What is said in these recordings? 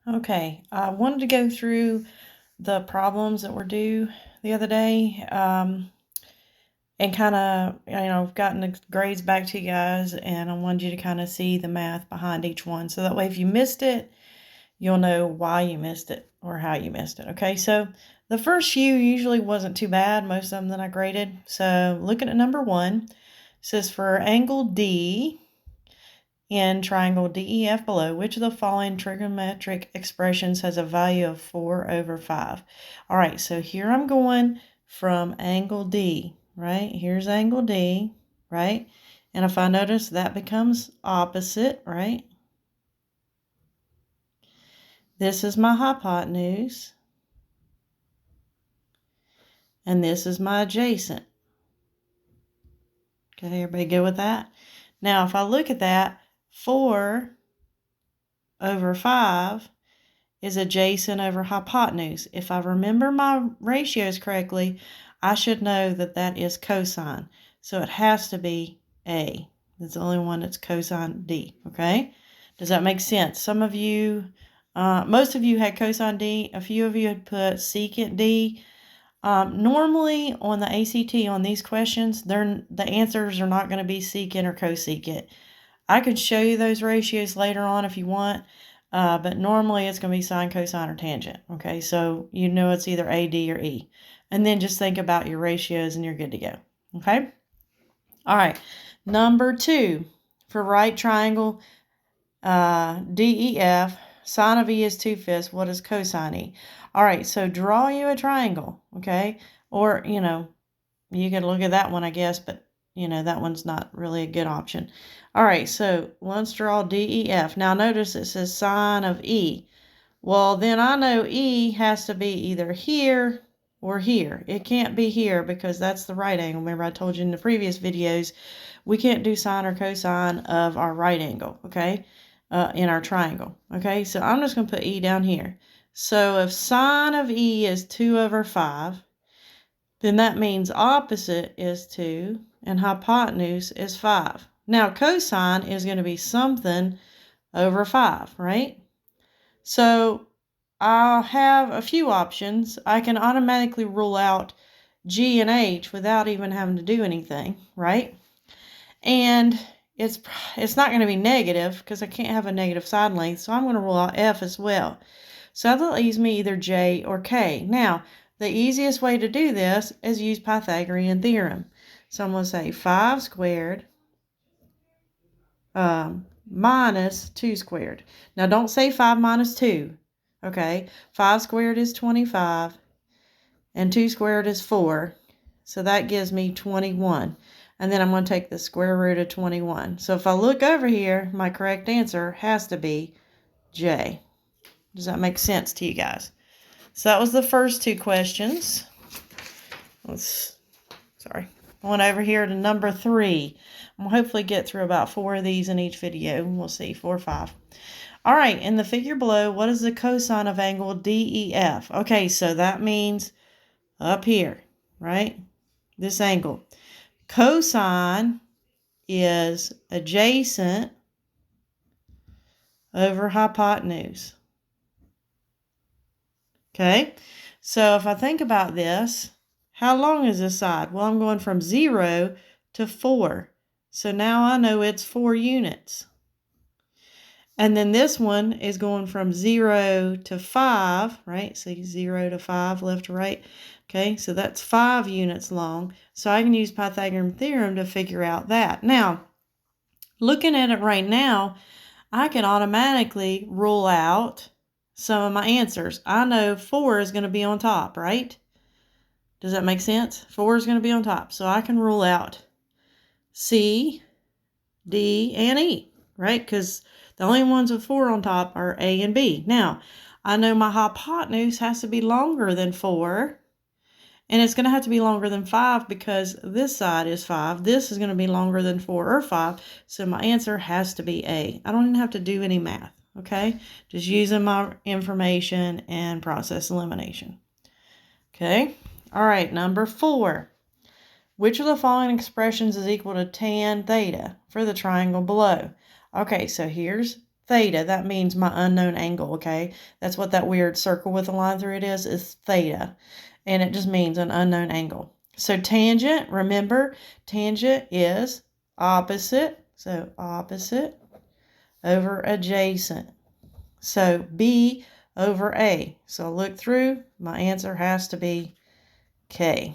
Okay, I wanted to go through the problems that were due the other day, and kind of, gotten the grades back to you guys, and I wanted you to kind of see the math behind each one. So that way, if you missed it, you'll know why you missed it or how you missed it. Okay, so the first few usually wasn't too bad, most of them that I graded. So looking at number 1, it says for angle D in triangle DEF below, which of the following trigonometric expressions has a value of 4 over 5? All right, so here I'm going from angle D, right? Here's angle D, right? And if I notice, that becomes opposite, right? This is my hypotenuse, and this is my adjacent. Okay, everybody good with that? Now, if I look at that, 4 over 5 is adjacent over hypotenuse. If I remember my ratios correctly, I should know that that is cosine. So it has to be A. It's the only one that's cosine D, okay? Does that make sense? Some of you, most of you had cosine D. A few of you had put secant D. Normally on the ACT on these questions, the answers are not going to be secant or cosecant. I could show you those ratios later on if you want, but normally it's going to be sine, cosine, or tangent. Okay, so you know it's either A, D, or E. And then just think about your ratios and you're good to go. Okay? All right, number 2, for right triangle DEF, sine of E is 2/5. What is cosine E? All right, so draw you a triangle, okay? Or, you could look at that one, I guess, but, that one's not really a good option. All right, so let's draw DEF. Now, notice it says sine of E. Well, then I know E has to be either here or here. It can't be here because that's the right angle. Remember, I told you in the previous videos, we can't do sine or cosine of our right angle, okay? In our triangle. Okay, so I'm just going to put E down here. So if sine of E is 2 over 5, then that means opposite is 2 and hypotenuse is 5. Now cosine is going to be something over 5, right? So I'll have a few options. I can automatically rule out G and H without even having to do anything, right? And it's not going to be negative because I can't have a negative side length, so I'm going to rule out F as well. So that leaves me either J or K. Now, the easiest way to do this is use Pythagorean theorem. So I'm going to say 5 squared minus 2 squared. Now, don't say 5 minus 2, okay? 5 squared is 25, and 2 squared is 4, so that gives me 21. And then I'm going to take the square root of 21. So if I look over here, my correct answer has to be J. Does that make sense to you guys? So that was the first 2 questions. I went over here to number 3. I'm going to hopefully get through about 4 of these in each video. We'll see, 4 or 5. All right, in the figure below, what is the cosine of angle DEF? Okay, so that means up here, right? This angle. Cosine is adjacent over hypotenuse. Okay, so if I think about this, how long is this side? Well, I'm going from 0 to 4. So now I know it's 4 units. And then this one is going from 0 to 5, right? See, 0 to 5, left to right. Okay, so that's 5 units long. So I can use Pythagorean theorem to figure out that. Now, looking at it right now, I can automatically rule out some of my answers. I know 4 is going to be on top, right? Does that make sense? 4 is going to be on top. So I can rule out C, D, and E, right? Because the only ones with 4 on top are A and B. Now, I know my hypotenuse has to be longer than 4. And it's going to have to be longer than 5 because this side is 5. This is going to be longer than 4 or 5. So my answer has to be A. I don't even have to do any math, okay? Just using my information and process elimination. Okay? All right, number 4. Which of the following expressions is equal to tan theta for the triangle below? Okay, so here's theta. That means my unknown angle, okay? That's what that weird circle with a line through it is theta. And it just means an unknown angle. So tangent, remember, tangent is opposite. So opposite over adjacent. So B over A. So look through, my answer has to be K.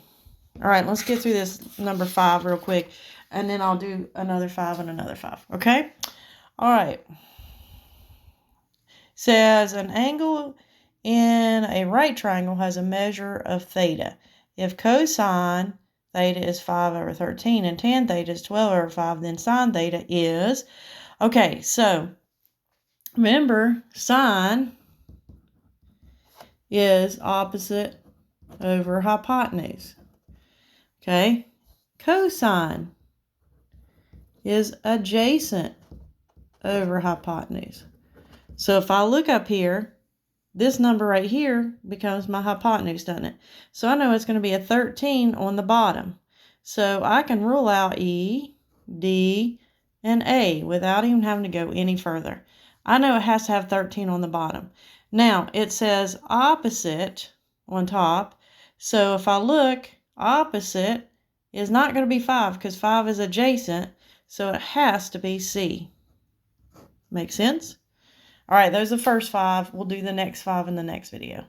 All right, let's get through this number 5 real quick, and then I'll do another 5 and another 5, okay? All right. Says an angle in a right triangle has a measure of theta. If cosine theta is 5 over 13 and tan theta is 12 over 5, then sine theta is, okay, so remember, sine is opposite over hypotenuse. Okay, cosine is adjacent over hypotenuse. So if I look up here, this number right here becomes my hypotenuse, doesn't it? So I know it's going to be a 13 on the bottom. So I can rule out E, D, and A without even having to go any further. I know it has to have 13 on the bottom. Now, it says opposite on top. So if I look, opposite is not going to be 5 because 5 is adjacent. So it has to be C. Make sense? All right, those are the first 5. We'll do the next 5 in the next video.